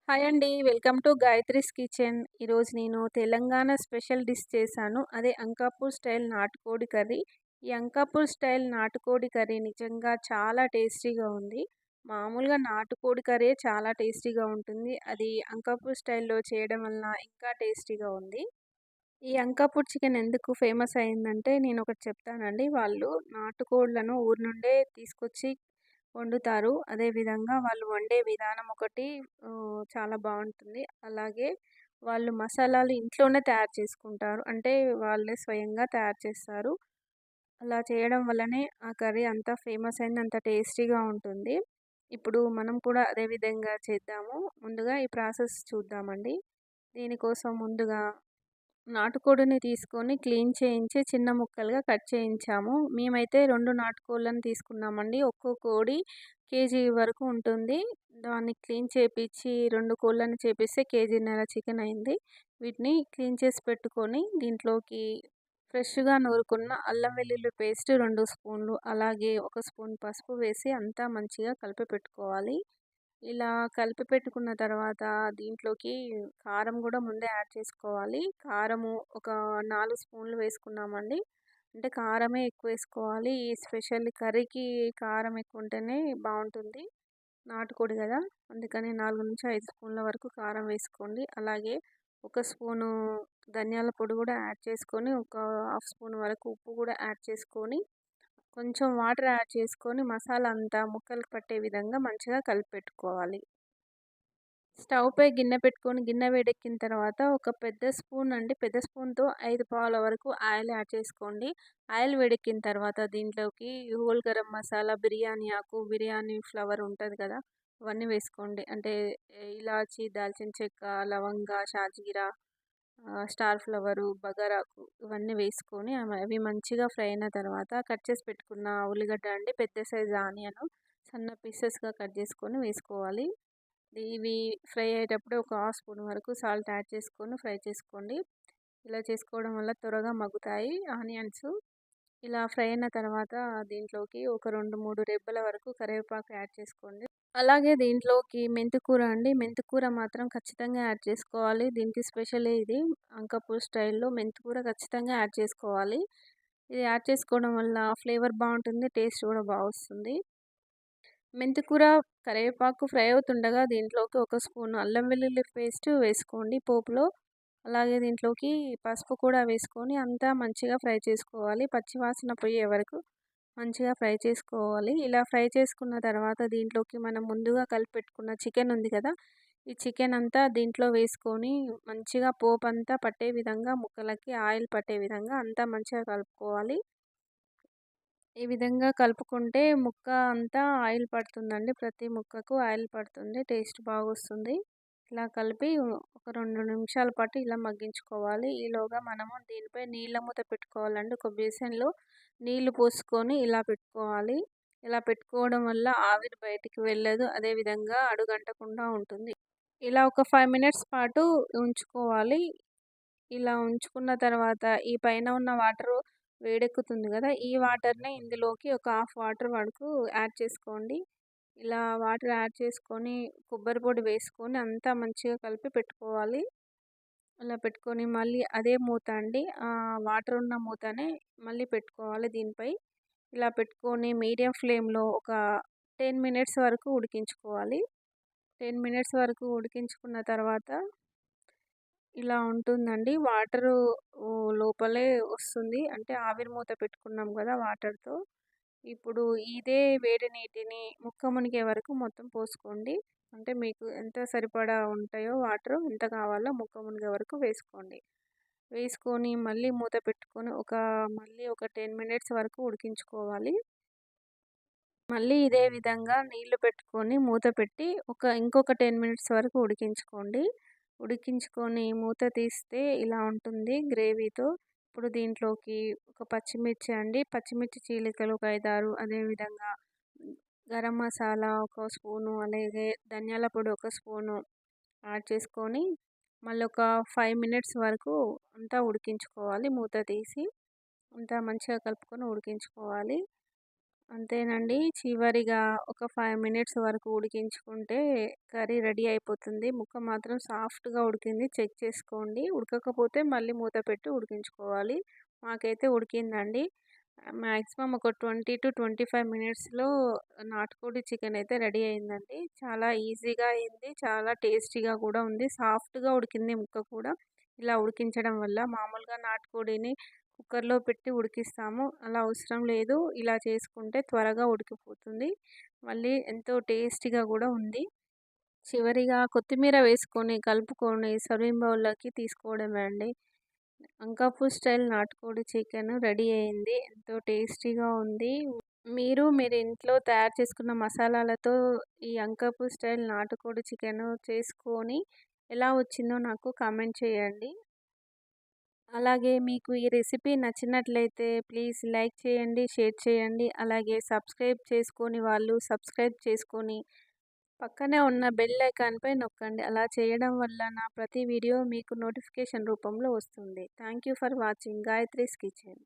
Hi అండి. Welcome to Gayatri's kitchen. ఈరోజు నేను తెలంగాణ స్పెషల్ డిష్ చేశాను. అదే అంకాపూర్ స్టైల్ నాటుకోడి కర్రీ. ఈ అంకాపూర్ స్టైల్ నాటుకోడి కర్రీ నిజంగా చాలా టేస్టీగా ఉంది. మామూలుగా నాటుకోడి కర్రీయే చాలా టేస్టీగా ఉంటుంది. అది అంకాపూర్ స్టైల్‌లో చేయడం వలన ఇంకా టేస్టీగా ఉంది. ఈ అంకాపూర్ చికెన్ ఎందుకు ఫేమస్ అయిందంటే నేనొకటి చెప్తానండి. వాళ్ళు నాటుకోడ్లను ఊరు నుండే తీసుకొచ్చి వండుతారు. అదేవిధంగా వాళ్ళు వండే విధానం ఒకటి చాలా బావుంటుంది. అలాగే వాళ్ళు మసాలాలు ఇంట్లోనే తయారు చేసుకుంటారు. అంటే వాళ్ళే స్వయంగా తయారు చేస్తారు. అలా చేయడం వల్లనే ఆ కర్రీ అంత ఫేమస్ అయింది. అంత టేస్టీగా ఉంటుంది. ఇప్పుడు మనం కూడా అదే విధంగా చేద్దాము. ముందుగా ఈ ప్రాసెస్ చూద్దామండి. దీనికోసం ముందుగా నాటుకోడిని తీసుకొని క్లీన్ చేయించి చిన్న ముక్కలుగా కట్ చేయించాము. మేమైతే 2 నాటుకోళ్ళని తీసుకున్నామండి. ఒక్కో కోడి కేజీ వరకు ఉంటుంది. దాన్ని క్లీన్ చేపిచ్చి 2 కోళ్ళని చేపిస్తే కేజీన్నర చికెన్ అయింది. వీటిని క్లీన్ చేసి పెట్టుకొని దీంట్లోకి ఫ్రెష్‌గా నూరుకున్న అల్లం వెల్లుల్లి పేస్ట్ 2 స్పూన్లు, అలాగే 1 స్పూన్ పసుపు వేసి అంతా మంచిగా కలిపి పెట్టుకోవాలి. ఇలా కలిపి పెట్టుకున్న తర్వాత దీంట్లోకి కారం గూడా ముందే యాడ్ చేసుకోవాలి. కారము ఒక 4 స్పూన్లు వేసుకున్నామండి. అంటే కారమే ఎక్కువేసుకోవాలి. ఈ స్పెషల్ కర్రీకి కారం ఎక్కువుంటేనే బావుంటుంది. నాటుకోడి గదా! అందుకని 4-5 స్పూన్ల వరకు కారం వేసుకోండి. అలాగే ఒక స్పూను ధనియాల పొడి గూడా యాడ్ చేసుకొని, ఒక హాఫ్ స్పూన్ వరకు ఉప్పు గూడా యాడ్ చేసుకొని, కొంచెం వాటర్ యాడ్ చేసుకొని మసాలా అంతా ముక్కలకు పట్టే విధంగా మంచిగా కలిపెట్టుకోవాలి. స్టవ్ పై గిన్నె పెట్టుకొని గిన్నె వేడెక్కిన తర్వాత ఒక పెద్ద స్పూన్ అండి. పెద్ద స్పూన్‌తో 5 పావుల వరకు ఆయిల్ యాడ్ చేసుకోండి. ఆయిల్ వేడెక్కిన తర్వాత దీంట్లోకి హోల్ గరం మసాలా, బిర్యానీ ఆకు, బిర్యానీ ఫ్లవర్ ఉంటది కదా! అవన్నీ వేసుకోండి. అంటే ఇలాచి, దాల్చిన చెక్క, లవంగా, షాజీరా, స్టార్ ఫ్లవరు, బగారాకు ఇవన్నీ వేసుకొని అవి మంచిగా ఫ్రై అయిన తర్వాత కట్ చేసి పెట్టుకున్న ఉల్లిగడ్డ అండి, పెద్ద సైజు ఆనియను సన్న పీసెస్‌గా కట్ చేసుకొని వేసుకోవాలి. ఇవి ఫ్రై అయ్యేటప్పుడు ఒక హాఫ్ స్పూన్ వరకు సాల్ట్ యాడ్ చేసుకొని ఫ్రై చేసుకోండి. ఇలా చేసుకోవడం వల్ల త్వరగా మగ్గుతాయి ఆనియన్స్. ఇలా ఫ్రై అయిన తర్వాత దీంట్లోకి ఒక 2, 3 రెబ్బల వరకు కరివేపాకు యాడ్ చేసుకోండి. అలాగే దీంట్లోకి మెంతికూర అండి. మెంతికూర మాత్రం ఖచ్చితంగా యాడ్ చేసుకోవాలి. దీనికి స్పెషలే ఇది. అంకాపూర్ స్టైల్‌లో మెంతికూర ఖచ్చితంగా యాడ్ చేసుకోవాలి. ఇది యాడ్ చేసుకోవడం వల్ల ఫ్లేవర్ బావుంటుంది. టేస్ట్ కూడా వస్తుంది. మెంతికూర, కరివేపాకు ఫ్రై అవుతుండగా దీంట్లోకి ఒక స్పూన్ అల్లం వెల్లుల్లి పేస్ట్ వేసుకోండి పోపులో. అలాగే దీంట్లోకి పసుపు కూడా వేసుకొని అంతా మంచిగా ఫ్రై చేసుకోవాలి. పచ్చి వాసన పోయే వరకు మంచిగా ఫ్రై చేసుకోవాలి. ఇలా ఫ్రై చేసుకున్న తర్వాత దీంట్లోకి మనం ముందుగా కలిపెట్టుకున్న చికెన్ ఉంది కదా! ఈ చికెన్ అంతా దీంట్లో వేసుకొని మంచిగా పోపంతా పట్టే విధంగా ముక్కలకి ఆయిల్ పట్టే విధంగా అంతా మంచిగా కలుపుకోవాలి. ఈ విధంగా కలుపుకుంటే ముక్క అంతా ఆయిల్ పడుతుందండి. ప్రతి ముక్కకు ఆయిల్ పడుతుంది. టేస్ట్ బాగొస్తుంది. ఇలా కలిపి ఒక 2 నిమిషాల పాటు ఇలా మగ్గించుకోవాలి. ఈలోగా మనము దీనిపై నీళ్ళ మూత పెట్టుకోవాలండి. ఒక బేసిన్‌లో నీళ్లు పోసుకొని ఇలా పెట్టుకోవాలి. ఇలా పెట్టుకోవడం వల్ల ఆవిరి బయటికి వెళ్ళదు. అదేవిధంగా అడుగంటకుండా ఉంటుంది. ఇలా ఒక 5 మినిట్స్ పాటు ఉంచుకోవాలి. ఇలా ఉంచుకున్న తర్వాత ఈ పైన ఉన్న వాటరు వేడెక్కుతుంది గదా! ఈ వాటర్‌ని ఇందులోకి ఒక హాఫ్ వాటర్ వరకు యాడ్ చేసుకోండి. ఇలా వాటర్ యాడ్ చేసుకొని కొబ్బరి పొడి వేసుకొని అంతా మంచిగా కలిపి పెట్టుకోవాలి. అలా పెట్టుకొని మళ్ళీ అదే మూత అండి. వాటర్ ఉన్న మూతనే మళ్ళీ పెట్టుకోవాలి దీనిపై. ఇలా పెట్టుకొని మీడియం ఫ్లేమ్‌లో ఒక 10 మినిట్స్ వరకు ఉడికించుకోవాలి. 10 మినిట్స్ వరకు ఉడికించుకున్న తర్వాత ఇలా ఉంటుందండి. వాటరు లోపలే వస్తుంది. అంటే ఆవిరి మూత పెట్టుకున్నాం గదా! వాటర్‌తో. ఇప్పుడు ఇదే వేడి నీటిని ముక్క మునిగే వరకు మొత్తం పోసుకోండి. అంటే మీకు ఎంత సరిపడా ఉంటాయో వాటరు, ఎంత కావాలో ముక్క మునిగే వరకు వేసుకోండి. వేసుకొని మళ్ళీ మూత పెట్టుకొని మళ్ళీ ఒక 10 మినిట్స్ వరకు ఉడికించుకోవాలి. మళ్ళీ ఇదే విధంగా నీళ్లు పెట్టుకొని మూత పెట్టి ఇంకొక 10 మినిట్స్ వరకు ఉడికించుకోండి. ఉడికించుకొని మూత తీస్తే ఇలా ఉంటుంది గ్రేవీతో. ఇప్పుడు దీంట్లోకి ఒక పచ్చిమిర్చి అండి. పచ్చిమిర్చి చీలికలు ఒక 5, 6, అదేవిధంగా గరం మసాలా ఒక స్పూను, అలాగే ధనియాల పొడి ఒక స్పూను యాడ్ చేసుకొని మళ్ళీ ఒక 5 మినిట్స్ వరకు అంతా ఉడికించుకోవాలి మూత తీసి. అంతా మంచిగా కలుపుకొని ఉడికించుకోవాలి. అంతేనండి. చివరిగా ఒక 5 మినిట్స్ వరకు ఉడికించుకుంటే కర్రీ రెడీ అయిపోతుంది. ముక్క మాత్రం సాఫ్ట్‌గా ఉడికింది చెక్ చేసుకోండి. ఉడకకపోతే మళ్ళీ మూత పెట్టి ఉడికించుకోవాలి. మాకైతే ఉడికిందండి. మాక్సిమం ఒక 20-25 మినిట్స్‌లో నాటుకోడి చికెన్ అయితే రెడీ అయిందండి. చాలా ఈజీగా అయింది. చాలా టేస్టీగా కూడా ఉంది. సాఫ్ట్‌గా ఉడికింది ముక్క కూడా. ఇలా ఉడికించడం వల్ల మామూలుగా నాటుకోడిని కుక్కర్‌లో పెట్టి ఉడికిస్తాము. అలా అవసరం లేదు. ఇలా చేసుకుంటే త్వరగా ఉడికిపోతుంది. మళ్ళీ ఎంతో టేస్టీగా కూడా ఉంది. చివరిగా కొత్తిమీర వేసుకొని కలుపుకొని సర్వింగ్ బౌల్‌లోకి తీసుకోవడమే అండి. అంకాపూర్ స్టైల్ నాటుకోడి చికెన్ రెడీ అయింది. ఎంతో టేస్టీగా ఉంది. మీరు ఇంట్లో తయారు చేసుకున్న మసాలాలతో ఈ అంకాపూర్ స్టైల్ నాటుకోడి చికెను చేసుకొని ఎలా వచ్చిందో నాకు కామెంట్ చేయండి. అలాగే మీకు ఈ రెసిపీ నచ్చినట్లయితే ప్లీజ్ లైక్ చేయండి, షేర్ చేయండి. అలాగే సబ్స్క్రైబ్ చేసుకోని వాళ్ళు సబ్స్క్రైబ్ చేసుకొని పక్కనే ఉన్న బెల్ ఐకాన్‌పై నొక్కండి. అలా చేయడం వల్ల నా ప్రతి వీడియో మీకు నోటిఫికేషన్ రూపంలో వస్తుంది. Thank you for watching Gayatri's kitchen.